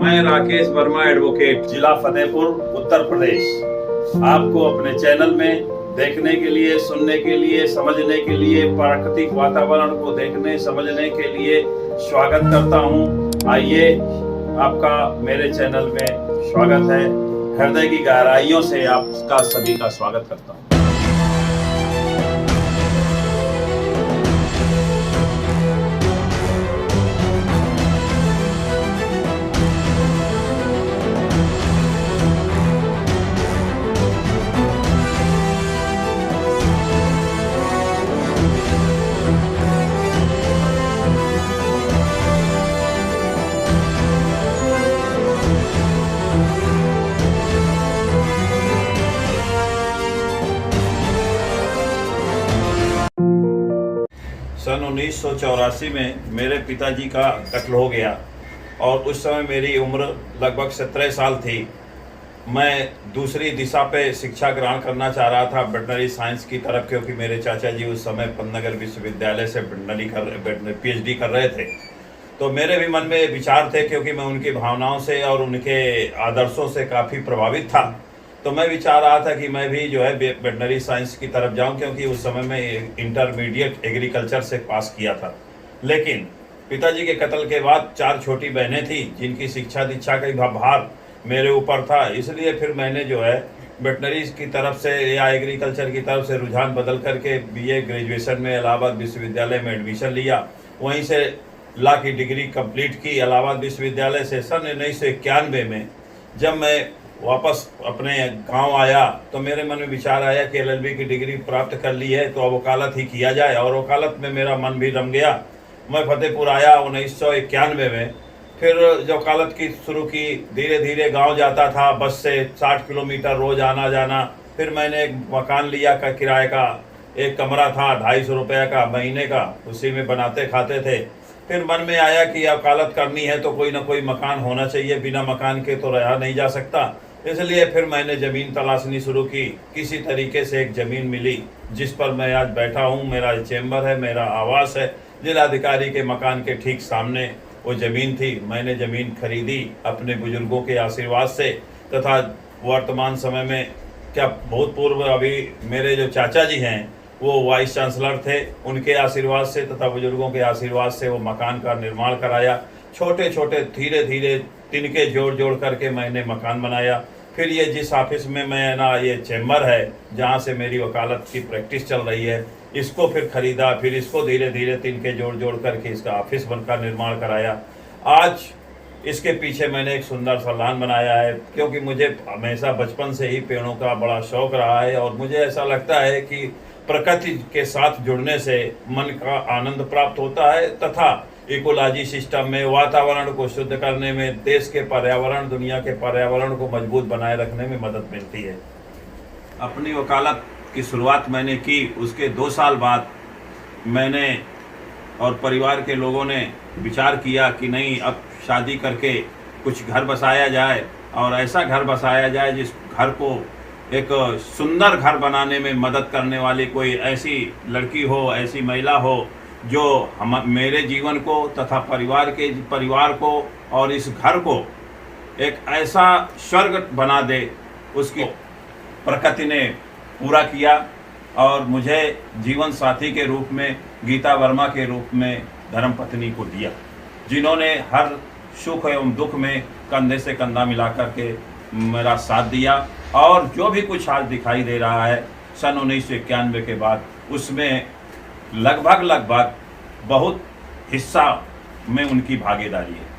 मैं राकेश वर्मा एडवोकेट, जिला फतेहपुर, उत्तर प्रदेश। आपको अपने चैनल में देखने के लिए, सुनने के लिए, समझने के लिए, प्राकृतिक वातावरण को देखने समझने के लिए स्वागत करता हूं। आइए, आपका मेरे चैनल में स्वागत है। हृदय की गहराइयों से आपका सभी का स्वागत करता हूं। सन 1984 में मेरे पिताजी का कत्ल हो गया और उस समय मेरी उम्र लगभग 17 साल थी। मैं दूसरी दिशा पे शिक्षा ग्रहण करना चाह रहा था, वेटनरी साइंस की तरफ, क्योंकि मेरे चाचा जी उस समय पन्नागर विश्वविद्यालय से PhD कर रहे थे। तो मेरे भी मन में विचार थे, क्योंकि मैं उनकी भावनाओं से और उनके आदर्शों से काफ़ी प्रभावित था। तो मैं विचार रहा था कि मैं भी जो है वेटनरी साइंस की तरफ जाऊं, क्योंकि उस समय मैं इंटरमीडिएट एग्रीकल्चर से पास किया था। लेकिन पिताजी के कत्ल के बाद 4 छोटी बहनें थी, जिनकी शिक्षा दीक्षा का भार मेरे ऊपर था। इसलिए फिर मैंने जो है वेटनरी की तरफ से या एग्रीकल्चर की तरफ से रुझान बदल करके BA ग्रेजुएशन में इलाहाबाद विश्वविद्यालय में एडमिशन लिया। वहीं से लॉ की डिग्री कंप्लीट की इलाहाबाद विश्वविद्यालय से। सन 1991 में जब मैं वापस अपने गांव आया तो मेरे मन में विचार आया कि LLB की डिग्री प्राप्त कर ली है तो अब वकालत ही किया जाए, और वकालत में मेरा मन भी रम गया। मैं फतेहपुर आया 1991 में। फिर जो वकालत की शुरू की, धीरे धीरे गांव जाता था बस से 60 किलोमीटर रोज आना जाना। फिर मैंने एक मकान लिया का किराए का, एक कमरा था 250 रुपये का महीने का, उसी में बनाते खाते थे। फिर मन में आया कि वकालत करनी है तो कोई ना कोई मकान होना चाहिए, बिना मकान के तो रहा नहीं जा सकता। इसलिए फिर मैंने ज़मीन तलाशनी शुरू की। किसी तरीके से एक ज़मीन मिली जिस पर मैं आज बैठा हूँ। मेरा चैम्बर है, मेरा आवास है। जिलाधिकारी के मकान के ठीक सामने वो ज़मीन थी। मैंने ज़मीन खरीदी अपने बुजुर्गों के आशीर्वाद से, तथा वर्तमान समय में क्या बहुत पूर्व अभी मेरे जो चाचा जी हैं वो वाइस चांसलर थे, उनके आशीर्वाद से तथा बुजुर्गों के आशीर्वाद से वो मकान का निर्माण कराया। छोटे छोटे धीरे धीरे तिनके जोड़ जोड़ करके मैंने मकान बनाया। फिर ये जिस ऑफिस में मैं ना, ये चैम्बर है जहाँ से मेरी वकालत की प्रैक्टिस चल रही है, इसको फिर खरीदा। फिर इसको धीरे धीरे तिनके जोड़ जोड़ करके इसका ऑफिस बनकर निर्माण कराया। आज इसके पीछे मैंने एक सुंदर सा लॉन बनाया है, क्योंकि मुझे हमेशा बचपन से ही पेड़ों का बड़ा शौक रहा है। और मुझे ऐसा लगता है कि प्रकृति के साथ जुड़ने से मन का आनंद प्राप्त होता है, तथा इकोलॉजी सिस्टम में वातावरण को शुद्ध करने में, देश के पर्यावरण, दुनिया के पर्यावरण को मजबूत बनाए रखने में मदद मिलती है। अपनी वकालत की शुरुआत मैंने की, उसके 2 साल बाद मैंने और परिवार के लोगों ने विचार किया कि नहीं, अब शादी करके कुछ घर बसाया जाए, और ऐसा घर बसाया जाए जिस घर को एक सुंदर घर बनाने में मदद करने वाली कोई ऐसी लड़की हो, ऐसी महिला हो जो मेरे जीवन को तथा परिवार को और इस घर को एक ऐसा स्वर्ग बना दे। उसकी प्रकृति ने पूरा किया और मुझे जीवन साथी के रूप में, गीता वर्मा के रूप में धर्मपत्नी को दिया, जिन्होंने हर सुख एवं दुख में कंधे से कंधा मिलाकर के मेरा साथ दिया। और जो भी कुछ आज दिखाई दे रहा है सन 1991 के बाद, उसमें लगभग बहुत हिस्सा में उनकी भागीदारी है।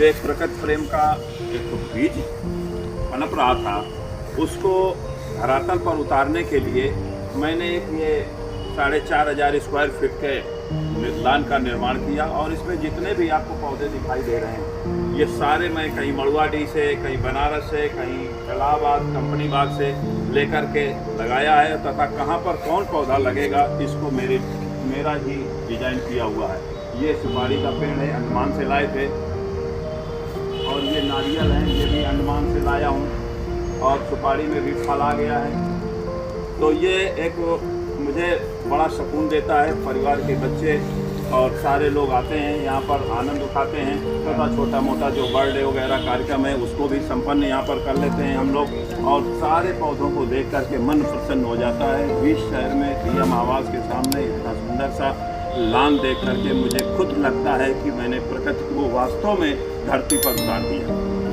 जो एक प्रकट प्रेम का एक बीज पनप रहा था, उसको धरातल पर उतारने के लिए मैंने एक ये 4,500 स्क्वायर फीट के लॉन का निर्माण किया। और इसमें जितने भी आपको पौधे दिखाई दे रहे हैं, ये सारे मैं कहीं मड़ुआडीह से, कहीं बनारस से, कहीं इलाहाबाद कंपनी बाग से लेकर के लगाया है, तथा कहाँ पर कौन पौधा लगेगा इसको मेरा ही डिजाइन किया हुआ है। ये सुपारी का पेड़ है, अंडमान से लाए थे, और ये नारियल है, ये भी अंडमान से लाया हूँ, और सुपारी में भी फल आ गया है। तो ये एक मुझे बड़ा सुकून देता है। परिवार के बच्चे और सारे लोग आते हैं यहाँ पर, आनंद उठाते हैं, तथा छोटा मोटा जो बर्थडे वगैरह कार्यक्रम है उसको भी संपन्न यहाँ पर कर लेते हैं हम लोग। और सारे पौधों को देख करके मन प्रसन्न हो जाता है। 20 शहर में पीएम आवास के सामने इतना सुंदर सा लॉन देख करके मुझे खुद लगता है कि मैंने प्रकृति को वास्तव में धरती पर उतार दिया।